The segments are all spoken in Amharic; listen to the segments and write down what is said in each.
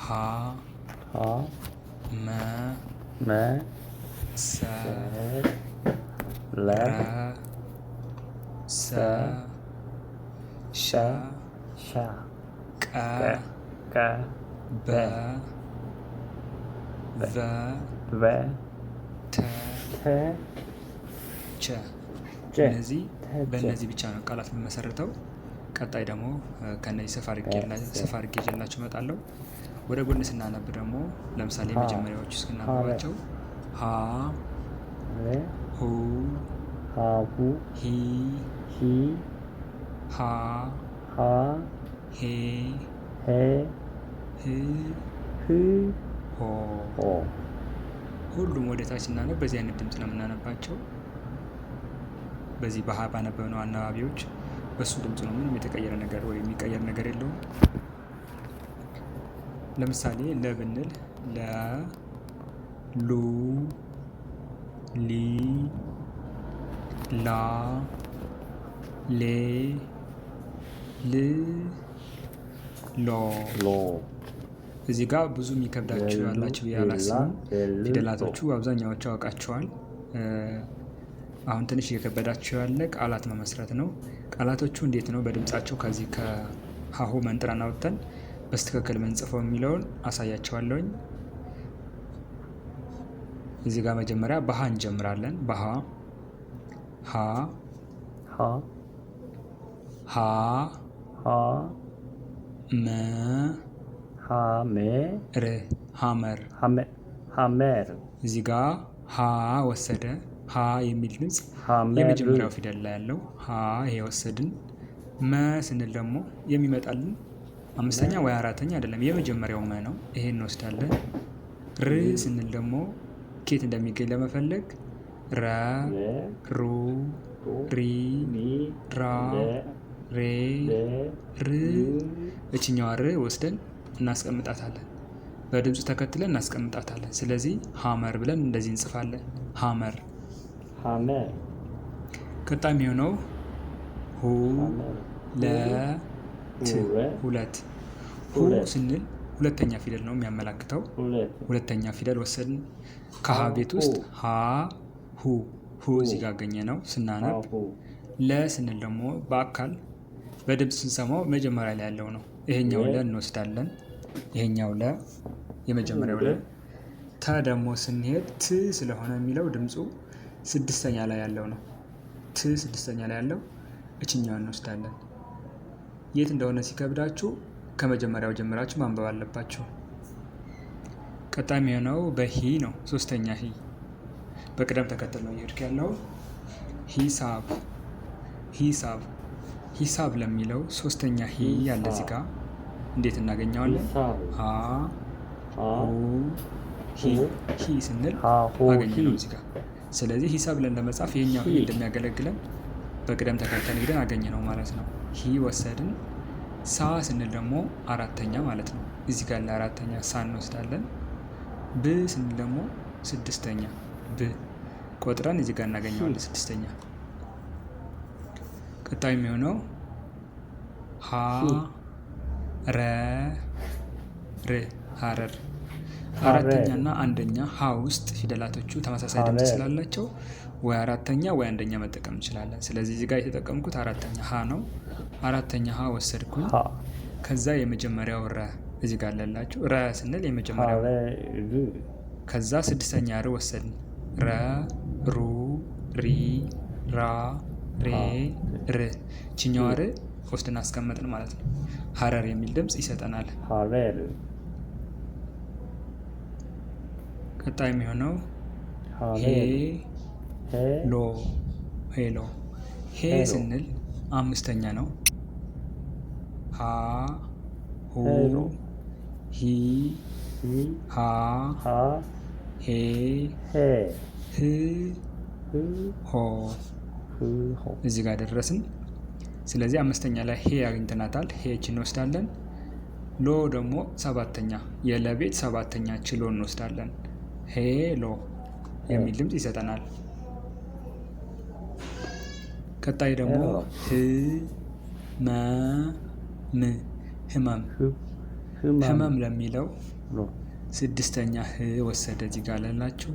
ሀ መ ሰ ረ ሰ ሸ ቀ በ ቨ ተ ቸ። እነዚህ በእነዚህ ብቻ ነው ቃላት የምመሰርተው። ቀጣይ ደግሞ ከነዚህ ሰፋ አድርጌ ይዤላችሁ እመጣለሁ። ወደ ጎን ስናነብ ደግሞ ለምሳሌ የመጀመሪያዎቹ እስክናነባቸው ሀ ሁ ሂ ሃ ሄ ህ ሆ። ሁሉም ወደ ታች ስናነብ በዚህ አይነት ድምፅ ነው የምናነባቸው። በዚህ በሀ ባነበብነው አናባቢዎች በሱ ድምፅ ነው። ምንም የተቀየረ ነገር ወይ የሚቀየር ነገር የለውም። ለምሳሌ ለ ብንል ለ ሉ ሊ ላ ሌ ል ሎ። እዚህ ጋር ብዙ የሚከብዳችሁ ያላችሁ ያላስብም። ፊደላቶቹ አብዛኛዎቹ አውቃቸዋል። አሁን ትንሽ እየከበዳቸው ያለ ቃላት መመስረት ነው። ቃላቶቹ እንዴት ነው በድምጻቸው ከዚህ ከሀሁ መንጥረን አውጥተን በስትክክል ምንጽፈው የሚለውን አሳያቸዋለሁኝ። እዚህ ጋር መጀመሪያ በሀ እንጀምራለን። በሀ ሀመር። እዚህ ጋር ሀ ወሰደ። ሀ የሚል ድምፅ የመጀመሪያው ፊደል ላይ ያለው ሀ ይሄ ወሰድን። መ ስንል ደግሞ የሚመጣልን አምስተኛ ወይ አራተኛ አይደለም፣ የመጀመሪያው መ ነው። ይሄን እንወስዳለን። ር ስንል ደግሞ ኬት እንደሚገኝ ለመፈለግ ረ ሩ ሪ ራ ሬ ር። እችኛዋ ር ወስደን እናስቀምጣታለን። በድምፁ ተከትለን እናስቀምጣታለን። ስለዚህ ሀመር ብለን እንደዚህ እንጽፋለን። ሀመር። ቀጣይ የሚሆነው ሁ ለት ሁለት። ሁ ስንል ሁለተኛ ፊደል ነው የሚያመላክተው። ሁለተኛ ፊደል ወሰድን። ከሀ ቤት ውስጥ ሀ ሁ እዚህ ጋር አገኘ ነው ስናነብ። ለ ስንል ደግሞ በአካል በድምፅ ስንሰማው መጀመሪያ ላይ ያለው ነው። ይሄኛው ለ እንወስዳለን። ይሄኛው ለ የመጀመሪያው ለ። ተ ደግሞ ስንሄድ ት ስለሆነ የሚለው ድምፁ ስድስተኛ ላይ ያለው ነው። ት ስድስተኛ ላይ ያለው እችኛውን እንወስዳለን። የት እንደሆነ ሲከብዳችሁ ከመጀመሪያው ጀምራችሁ ማንበብ አለባችሁ። ቀጣይ የሚሆነው በሂ ነው። ሶስተኛ ሂ። በቅደም ተከተል ነው እየሄድክ ያለው። ሂሳብ ለሚለው ሶስተኛ ሂ ያለ እዚህ ጋር እንዴት እናገኘዋለን? ሀ ሁ ሂ ስንል አገኘ ነው እዚህ ጋር። ስለዚህ ሂሳብ ብለን ለመጻፍ ይሄኛው ሂ እንደሚያገለግለን በቅደም ተከተል ሄደን አገኘ ነው ማለት ነው። ሂ ወሰድን። ሳ ስንል ደግሞ አራተኛ ማለት ነው። እዚህ ጋር ለአራተኛ ሳ እንወስዳለን። ብ ስንል ደግሞ ስድስተኛ ብ ቆጥረን እዚህ ጋር እናገኘዋለን ስድስተኛ። ቀጣይ የሚሆነው ሀ ረ ር ሀረር። አራተኛ እና አንደኛ ሀ ውስጥ ፊደላቶቹ ተመሳሳይ ድምፅ ስላላቸው ወይ አራተኛ ወይ አንደኛ መጠቀም እንችላለን። ስለዚህ እዚህ ጋር የተጠቀምኩት አራተኛ ሀ ነው። አራተኛ ሀ ወሰድኩኝ። ከዛ የመጀመሪያው ረ እዚህ ጋር አለላችሁ። ረ ስንል የመጀመሪያው፣ ከዛ ስድስተኛ ር ወሰድን። ረ ሩ ሪ ራ ሬ ር። ችኛዋ ር ወስደን አስቀመጥን ማለት ነው። ሀረር የሚል ድምፅ ይሰጠናል። ቀጣይ የሚሆነው ሄሎ። ሄ ስንል አምስተኛ ነው። ሀ ሁ ሂ ሃ ሄ ህ ሆ። እዚህ ጋር ደረስን። ስለዚህ አምስተኛ ላይ ሄ አግኝተናታል። ሄች እንወስዳለን። ሎ ደግሞ ሰባተኛ፣ የለቤት ሰባተኛ ችሎ እንወስዳለን። ሄሎ የሚል ድምፅ ይሰጠናል። ቀጣይ ደግሞ ህመም። ህመም ለሚለው ስድስተኛ ህ ወሰደ እዚህ ጋር ላላችሁ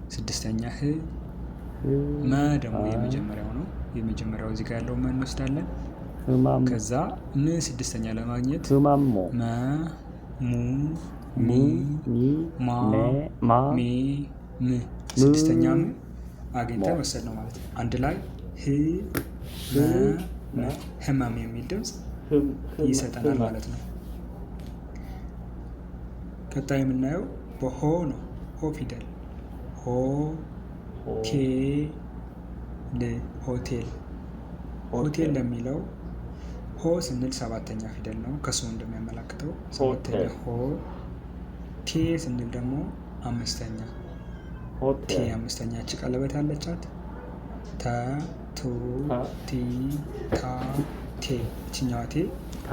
ስድስተኛ ህ መ ደግሞ የመጀመሪያው ነው። የመጀመሪያው እዚህ ጋር ያለው መ እንወስዳለን። ከዛ ም ስድስተኛ ለማግኘት መ ሙ ሚ ማ ሜ ም ስድስተኛ ም አግኝተን ወሰድ ነው ማለት ነው። አንድ ላይ ህ መ ህመም የሚል ድምፅ ይሰጠናል ማለት ነው። ቀጣይ የምናየው በሆ ነው። ሆ ፊደል ሆ ቴ ል ሆቴል። ሆቴል ለሚለው ሆ ስንል ሰባተኛ ፊደል ነው ከስሙ እንደሚያመላክተው ሰባተኛ ሆ። ቴ ስንል ደግሞ አምስተኛ ቴ አምስተኛ እች ቀለበት ያለቻት ተ ቱ ቲ ታ ቴ እችኛዋ ቴ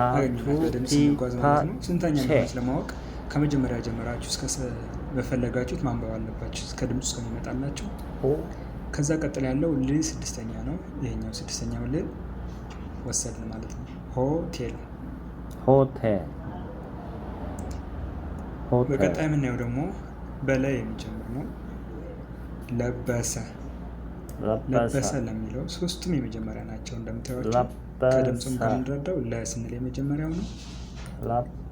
አገኘናት። በድምፅ ስንጓዝ ማለት ነው። ስንተኛ እንደሆነች ለማወቅ ከመጀመሪያ ጀምራችሁ እስከ በፈለጋችሁት ማንበብ አለባችሁ እስከ ድምፁ እስከሚመጣላችሁ። ከዛ ቀጥል ያለው ል ስድስተኛ ነው። ይሄኛው ስድስተኛው ል ወሰድን ማለት ነው። ሆቴል። በቀጣይ የምናየው ደግሞ በላይ የሚጀምር ነው። ለበሰ። ለበሰ ለሚለው ሶስቱም የመጀመሪያ ናቸው እንደምታዩቸው። ከድምፁ እንደምንረዳው ለ ስንል የመጀመሪያው ነው።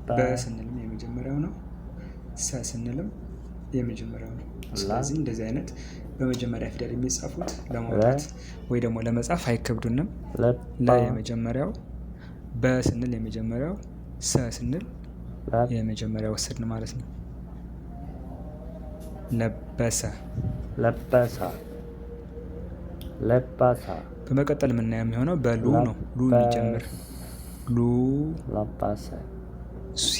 በ ስንልም የመጀመሪያው ነው። ሰ ስንልም የመጀመሪያው ነው። ስለዚህ እንደዚህ አይነት በመጀመሪያ ፊደል የሚጻፉት ለማውጣት ወይ ደግሞ ለመጻፍ አይከብዱንም። ለ የመጀመሪያው፣ በ ስንል የመጀመሪያው፣ ሰ ስንል የመጀመሪያው ወሰድን ማለት ነው። ለበሰ። በመቀጠል የምናየው የሚሆነው በሉ ነው። ሉ የሚጀምር ሉ ሲ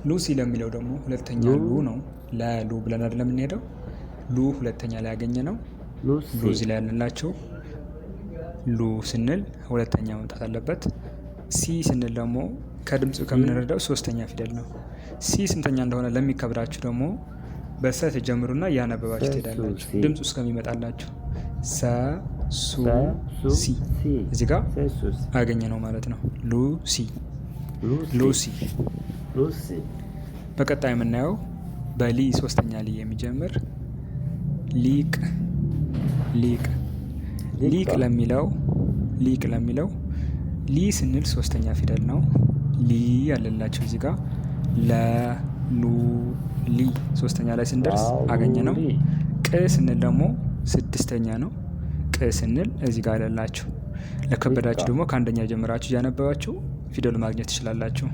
ሉሲ ለሚለው ደግሞ ሁለተኛ ሉ ነው። ለሉ ብለን አይደለም የምንሄደው። ሉ ሁለተኛ ላይ ያገኘ ነው። ሉ እዚህ ላይ ያለላቸው ሉ ስንል ሁለተኛ መምጣት አለበት። ሲ ስንል ደግሞ ከድምፁ ከምንረዳው ሶስተኛ ፊደል ነው። ሲ ስንተኛ እንደሆነ ለሚከብዳችሁ ደግሞ በሰ ተጀምሩና እያነበባችሁ ትሄዳላችሁ ድምፁ እስከሚመጣላችሁ። ሰ ሱ ሲ እዚህ ጋር አገኘ ነው ማለት ነው። ሉሲ። በቀጣይ የምናየው በሊ ሶስተኛ ሊ የሚጀምር ሊቅ ለሚለው ሊ ስንል ሶስተኛ ፊደል ነው። ሊ ያለላቸው እዚህ ጋር ሊ ሶስተኛ ላይ ስንደርስ አገኘ ነው። ቅ ስንል ደግሞ ስድስተኛ ነው። ቅ ስንል እዚህ ጋር ያለላችሁ። ለከበዳችሁ ደግሞ ከአንደኛ ጀምራችሁ እያነበባችሁ ፊደሉ ማግኘት ትችላላችሁ።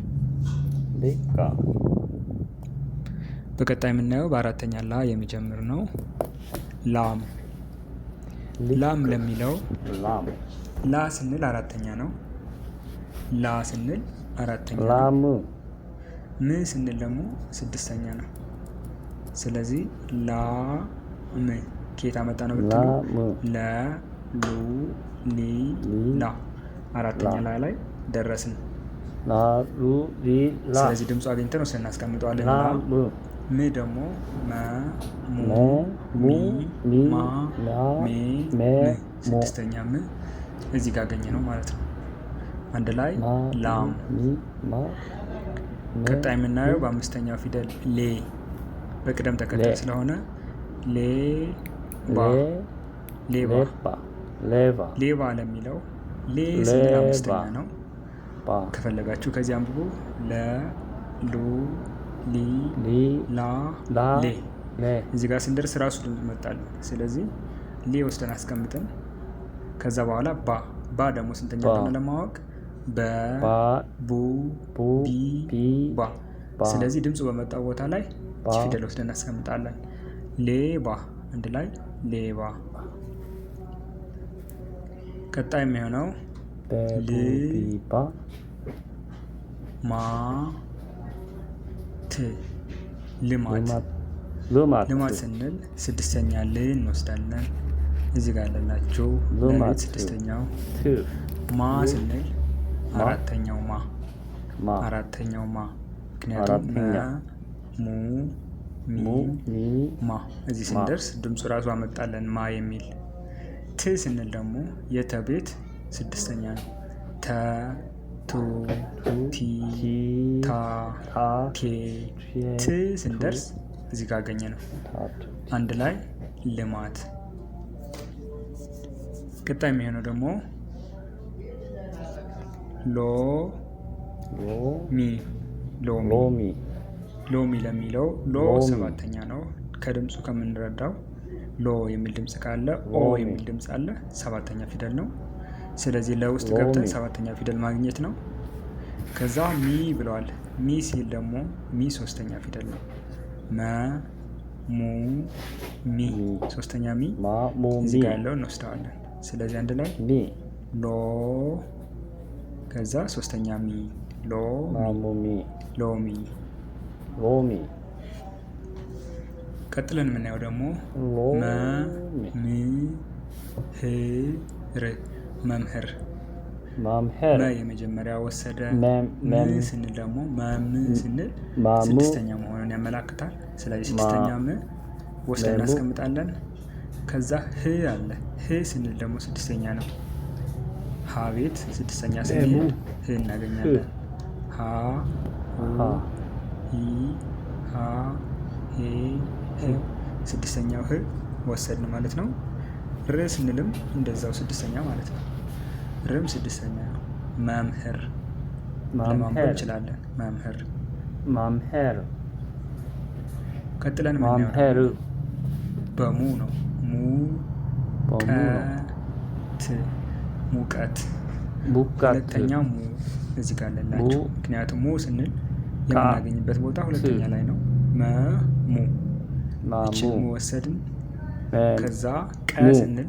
በቀጣይ የምናየው በአራተኛ ላ የሚጀምር ነው። ላም ለሚለው ላ ስንል አራተኛ ነው። ላ ስንል አራተኛ ነው። ም ስንል ደግሞ ስድስተኛ ነው። ስለዚህ ላም ከየት አመጣ ነው ብትሉ ለ ሉ ሊ ላ አራተኛ ላ ላይ ደረስን። ስለዚህ ድምፁ አግኝተን ወስደን እናስቀምጠዋለን። ም ደግሞ መ ሙ ሚ ማ ሜ ም ስድስተኛ ም እዚህ ጋር አገኘ ነው ማለት ነው። አንድ ላይ ላም። ቀጣይ የምናየው በአምስተኛው ፊደል ሌ በቅደም ተከተል ስለሆነ ሌባ ለሚለው ሌ ስንል አምስተኛ ነው። ከፈለጋችሁ ከዚህ አንብቡ። ሉ ሊ ላ ሌ እዚህ ጋር ስንደርስ ራሱ ድምፅ መጣል። ስለዚህ ሌ ወስደን አስቀምጠን ከዛ በኋላ ባ ደግሞ ስንተኛ እንደሆነ ለማወቅ ቡ ቢ ባ። ስለዚህ ድምፁ በመጣው ቦታ ላይ ፊደል ወስደን እናስቀምጣለን። ሌባ አንድ ላይ ሌባ። ቀጣይ የሚሆነው ልማት ስንል ስድስተኛ ል እንወስዳለን። እዚህ ጋር ያለላቸው ለቤት ስድስተኛው። ማ ስንል አራተኛው ማ ምክንያቱም ሙ ሚ ማ እዚህ ስንደርስ ድምፁ ራሱ አመጣለን ማ የሚል። ት ስንል ደግሞ የተቤት ስድስተኛ ነው። ቱ ቲ ታ ቴ ት ስንደርስ እዚህ ጋር አገኘ ነው። አንድ ላይ ልማት። ቀጣይ የሚሆነው ደግሞ ሎሚ ለሚለው ሎ ሰባተኛ ነው። ከድምፁ ከምንረዳው ሎ የሚል ድምፅ ካለ ኦ የሚል ድምፅ አለ። ሰባተኛ ፊደል ነው። ስለዚህ ለውስጥ ገብተን ሰባተኛ ፊደል ማግኘት ነው። ከዛ ሚ ብለዋል። ሚ ሲል ደግሞ ሚ ሶስተኛ ፊደል ነው። መ ሙ ሚ ሶስተኛ ሚ እዚህ ጋር ያለውን እንወስደዋለን። ስለዚህ አንድ ላይ ሎ ከዛ ሶስተኛ ሚ ሎሚ። ቀጥለን የምናየው ደግሞ መምህር መ የመጀመሪያ ወሰደ። ም ስንል ደግሞ ስንል ስድስተኛ መሆኑን ያመላክታል። ስለዚህ ስድስተኛ ም ወስደን እናስቀምጣለን። ከዛ ህ አለ። ህ ስንል ደግሞ ስድስተኛ ነው። ሀ ቤት ስድስተኛ ስንሄድ ህ እናገኛለን። ሀ ሂ ሃ ሄ ህ ስድስተኛው ህ ወሰድን ማለት ነው። ር ስንልም እንደዛው ስድስተኛ ማለት ነው። ርም ስድስተኛ ነው። መምህር ለማንበብ እንችላለን። መምህር። ቀጥለን የምናየው በሙ ነው። ሙቀት። ሁለተኛ ሙ እዚህ ጋር አለላችሁ። ምክንያቱም ሙ ስንል የምናገኝበት ቦታ ሁለተኛ ላይ ነው። ሙ እቺን ሙ ወሰድን። ከዛ ቀ ስንል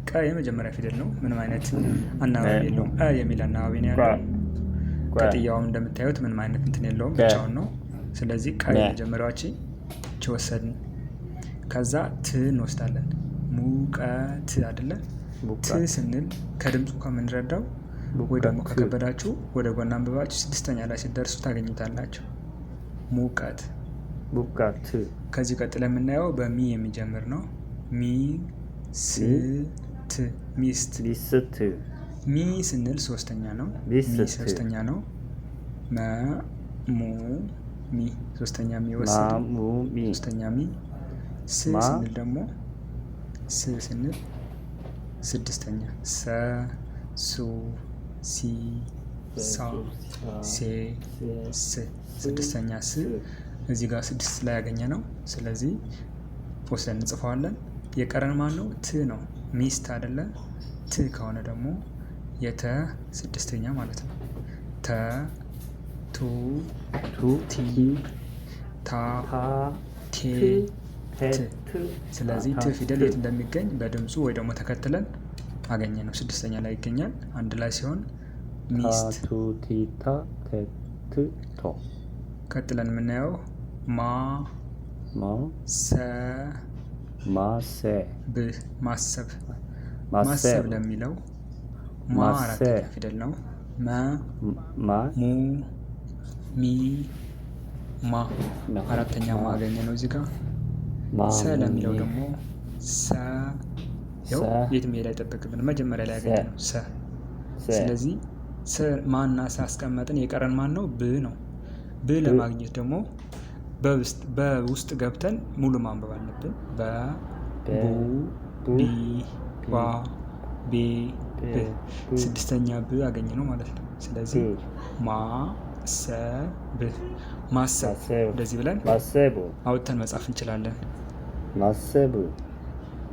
ቀ የመጀመሪያ ፊደል ነው። ምንም አይነት አናባቢ የለውም። የሚል አናባቢ ነው ያለው። ቀጥያውም እንደምታዩት ምንም አይነት እንትን የለውም፣ ብቻውን ነው። ስለዚህ ቀ የመጀመሪያዋች እቺ ወሰድን። ከዛ ት እንወስዳለን። ሙቀት አይደለ? ት ስንል ከድምፁ ከምንረዳው ወይ ደግሞ ከከበዳችሁ ወደ ጎን አንብባችሁ ስድስተኛ ላይ ሲደርሱ ታገኙታላችሁ። ሙቀት። ከዚህ ቀጥለ የምናየው በሚ የሚጀምር ነው። ሚስት። ሚ ስንል ሶስተኛ ነው። ሶስተኛ ነው። ሚ ሶስተኛ ሚ ወሰድ። ሶስተኛ ሚ። ስንል ደግሞ ስንል ስድስተኛ ሱ ሲ ሳ ሴ ስ ስድስተኛ ስ እዚህ ጋር ስድስት ላይ ያገኘ ነው። ስለዚህ ወስደን እንጽፈዋለን። የቀረን ማን ነው? ት ነው። ሚስት አይደለ? ት ከሆነ ደግሞ የተ ስድስተኛ ማለት ነው። ተ ቱ ቲ ታ ቴ ት። ስለዚህ ት ፊደል የት እንደሚገኝ በድምፁ ወይ ደግሞ ተከትለን አገኘ ነው። ስድስተኛ ላይ ይገኛል። አንድ ላይ ሲሆን ሚስት። ቀጥለን የምናየው ማሰብ ለሚለው አራተኛ ፊደል ነው። ሙ ሚ ማ አራተኛ አገኘ ነው እዚህ ጋር። ሰ ለሚለው ደግሞ የት መሄድ አይጠበቅብንም፣ መጀመሪያ ላይ ያገኘ ነው ሰ። ስለዚህ ማና ሰ አስቀመጥን። የቀረን ማን ነው? ብ ነው። ብ ለማግኘት ደግሞ በውስጥ ገብተን ሙሉ ማንበብ አለብን። ቢ ባ ቤ ብ ስድስተኛ ብ አገኘ ነው ማለት ነው። ስለዚህ ማሰብ እንደዚህ ብለን አውጥተን መጻፍ እንችላለን።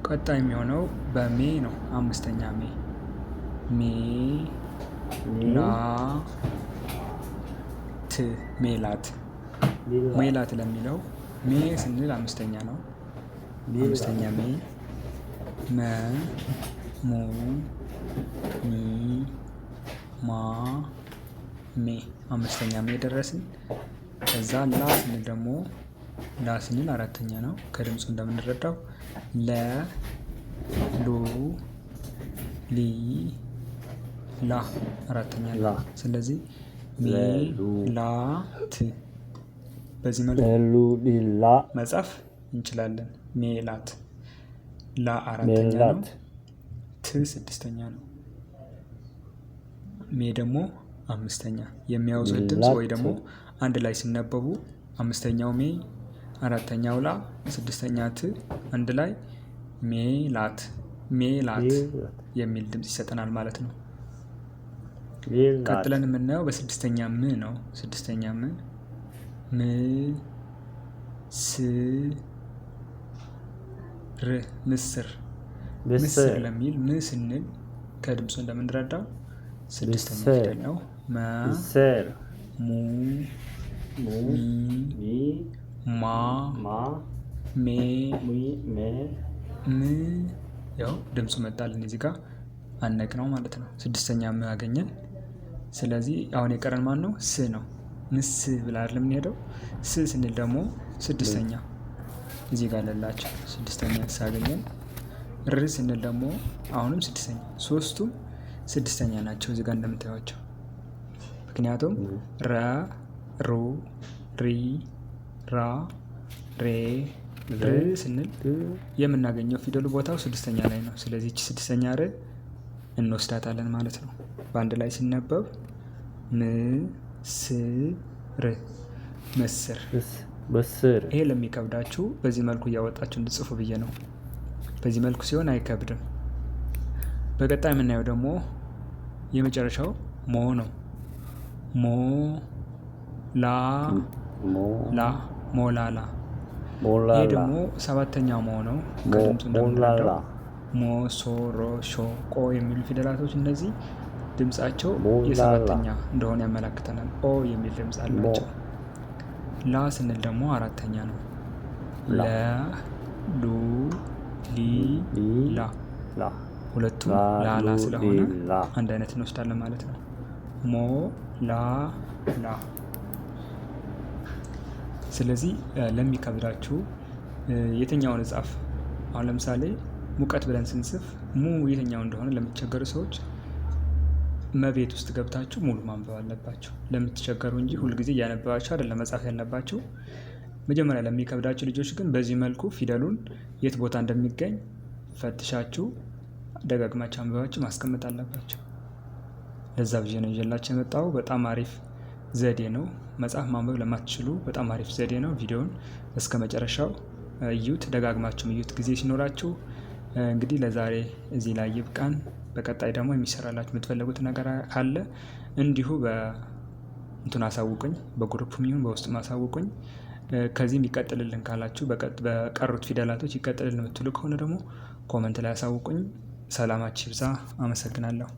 ቀጣይ የሚሆነው በሜ ነው። አምስተኛ ሜላት ለሚለው ሜ ስንል አምስተኛ ነው። አምስተኛ ሙ ሚ ማ ሜ አምስተኛ ሜ ደረስን። ከዛ ላ ስንል ደግሞ አራተኛ ነው። ከድምፁ እንደምንረዳው ሉ ሊ ላ አራተኛ ነው። ስለዚህ ሜላት በዚህ መልኩ መጻፍ እንችላለን። ሜላት ላ አራተኛ ነው። ት ስድስተኛ ነው። ሜ ደግሞ አምስተኛ የሚያወጡት ድምፅ ወይ ደግሞ አንድ ላይ ሲነበቡ አምስተኛው ሜ፣ አራተኛው ላ፣ ስድስተኛ ት አንድ ላይ ሜላት ሜላት የሚል ድምፅ ይሰጠናል ማለት ነው። ቀጥለን የምናየው በስድስተኛ ም ነው። ስድስተኛ ም ም ስ ር ምስር ምስር ለሚል ም ስንል ከድምፁ እንደምንረዳው ስድስተኛ ፊደል ነው። መ ሙ ሚ ማ ሜ ም ያው ድምፁ መጣልን እዚህ ጋር አነቅ ነው ማለት ነው። ስድስተኛ ም አገኘን። ስለዚህ አሁን የቀረን ማን ነው? ስ ነው። ምስ ብላ አይደለም የምንሄደው። ስ ስንል ደግሞ ስድስተኛ እዚህ ጋር አለላቸው ስድስተኛ ሳገኘን። ር ስንል ደግሞ አሁንም ስድስተኛ፣ ሶስቱም ስድስተኛ ናቸው እዚህ ጋር እንደምታዩቸው። ምክንያቱም ረ፣ ሩ፣ ሪ፣ ራ፣ ሬ፣ ር ስንል የምናገኘው ፊደሉ ቦታው ስድስተኛ ላይ ነው። ስለዚህ እቺ ስድስተኛ ር እንወስዳታለን ማለት ነው። በአንድ ላይ ሲነበብ ምስር ምስር። ይሄ ለሚከብዳችሁ በዚህ መልኩ እያወጣችሁ እንድጽፉ ብዬ ነው። በዚህ መልኩ ሲሆን አይከብድም። በቀጣይ የምናየው ደግሞ የመጨረሻው ሞ ነው። ሞ ላ ላ ሞላላ። ይህ ደግሞ ሰባተኛ ሞ ነው። ከድምፁ እንደምንረዳው ሞ፣ ሶ፣ ሮ፣ ሾ፣ ቆ የሚሉ ፊደላቶች እነዚህ ድምፃቸው የሰባተኛ እንደሆነ ያመላክተናል። ኦ የሚል ድምፅ አላቸው። ላ ስንል ደግሞ አራተኛ ነው። ለ፣ ሉ፣ ሊ፣ ላ ሁለቱም ላላ ስለሆነ አንድ አይነት እንወስዳለን ማለት ነው። ሞ ላ ላ። ስለዚህ ለሚከብዳችሁ የትኛውን እጻፍ? አሁን ለምሳሌ ሙቀት ብለን ስንጽፍ ሙ የትኛው እንደሆነ ለምትቸገሩ ሰዎች መቤት ውስጥ ገብታችሁ ሙሉ ማንበብ አለባችሁ። ለምትቸገሩ እንጂ ሁልጊዜ እያነበባችሁ አይደለም መጻፍ ያለባችሁ። መጀመሪያ ለሚከብዳችሁ ልጆች ግን በዚህ መልኩ ፊደሉን የት ቦታ እንደሚገኝ ፈትሻችሁ ደጋግማችሁ አንብባችሁ ማስቀመጥ አለባችሁ። ለዛ ብዬ ነው ይዤላችሁ የመጣው። በጣም አሪፍ ዘዴ ነው። መጽሐፍ ማንበብ ለማትችሉ በጣም አሪፍ ዘዴ ነው። ቪዲዮውን እስከ መጨረሻው እዩት፣ ደጋግማችሁም እዩት ጊዜ ሲኖራችሁ። እንግዲህ ለዛሬ እዚህ ላይ ይብቃን። በቀጣይ ደግሞ የሚሰራላችሁ የምትፈልጉት ነገር ካለ እንዲሁ በእንትን አሳውቁኝ፣ በግሩፕም ይሁን በውስጥ ማሳውቁኝ። ከዚህም ይቀጥልልን ካላችሁ በቀሩት ፊደላቶች ይቀጥልልን የምትሉ ከሆነ ደግሞ ኮመንት ላይ አሳውቁኝ። ሰላማችሁ ይብዛ። አመሰግናለሁ።